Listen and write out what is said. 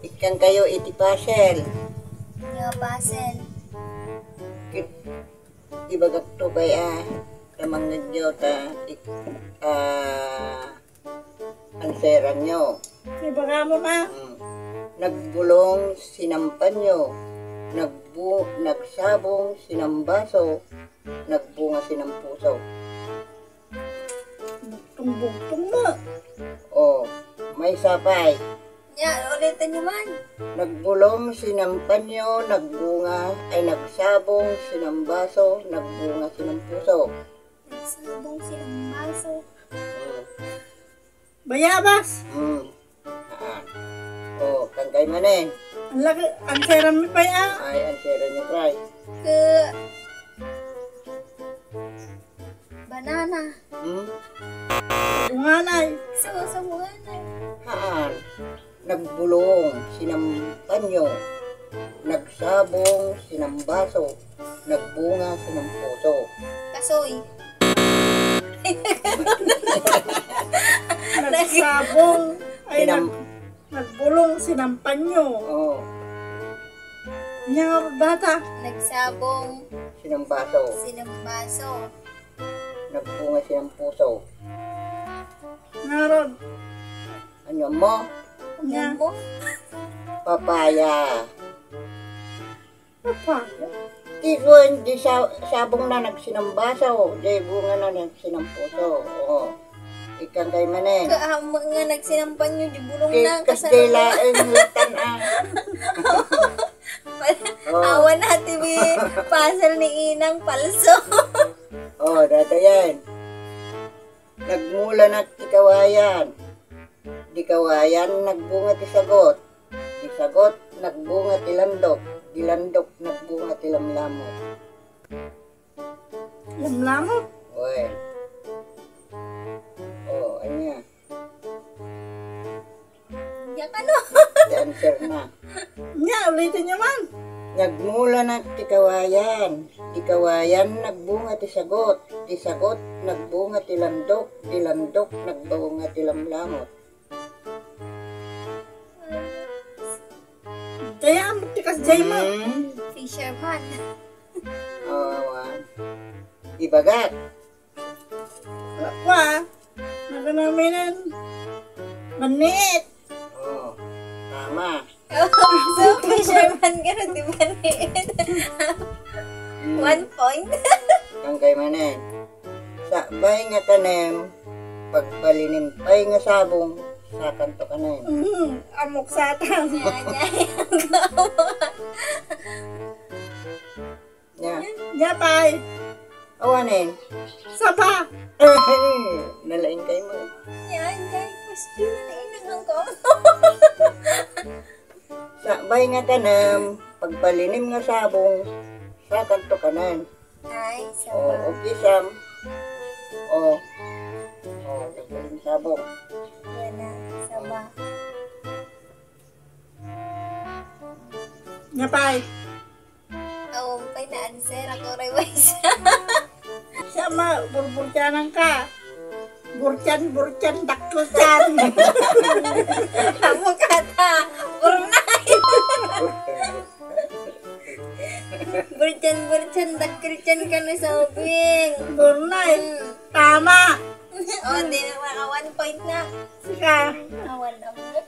Ikan kayo iti pasel. Nga pasel. Ibagak to kaya kamang nyo ta anseran nyo. Ibaga mo na. Nagbulong sinampan nyo. Nagsabong sinambaso. Nagbunga sinampuso. Buktong-buktong mo. O, may sapay. Nga, ulitin niyo man. Nagbulong sinampan nyo. Nagbunga ay nagsabong sinambaso. Nagbunga sinampuso. Nagsabong silang baso. Bayabas. O, kangkay manin. Ang laki, ang seram mi pa ya. Ay, ansera nyo try. Ke... Banana. Dunganay. Sawa-sawa na. Haan, nagbulong sinampan nyo. Nagsabong sinambaso. Nagbunga sinampuso. Kasoy. Nagsabong. Ay, Sinam- nagbulong sinampan nyo. Oh, Nya data. Nagsabong sinambaso. sinambaso. Nagbunga sinampuso. Ngaron. Ano mo? Nya. Mo? Papaya. Apa? Di sabong na nagsinambaso. Di bunga na nagsinampuso. Oo. Ikang kay manin. Mga nagsinampan nyo, di bulong na. Kastela ang latan Awan natin pasal ni Inang palso. Oh, data yan. Nagmula na ti kawayan. Di kawayan, nagbunga ti sagot. Di sagot, nagbunga ti landok. Di landok, nagbunga ti lamlamot. Lamlamot. Well. Oh, anya. Yak ano? The answer na. Nya, ulitin nyo man. Nagmula na ti kawayan. Di kawayan, nagbunga ti sagot. Di sagot, nagbunga ti landok. Di landok, nagbunga ti lamlamot. Kaya ang tikas jay mo. Fisherman. Awan. Ibagat. Wa. Naganaminan. Manit. Oh, tama. So, fisherman ka na, di ba niit? 1 point. Kang kay manen. Sakbay nga tanem, pagpalinin pay nga sabong, sa kanto kanen. Amok satan. Nya, Nya pay. awanin. Sapa. Nalain kay mo. Yan, yan. Question na inang ko. Sakbay nga tanem, pagpalinim nga sabong, sa kanto kanen. Ay, O, sama. kisam. O, nagpalinim sabong. Yan na, sama. Nya pay. Pay na answer ako rewise. Sama, burburkanan ka. Burchan, daklusan. Kamu kata, burnay. Burchan, dakrican ka na sa ubing. Burnay. Tama. O, di na 1 point na. Sika. Awan amok.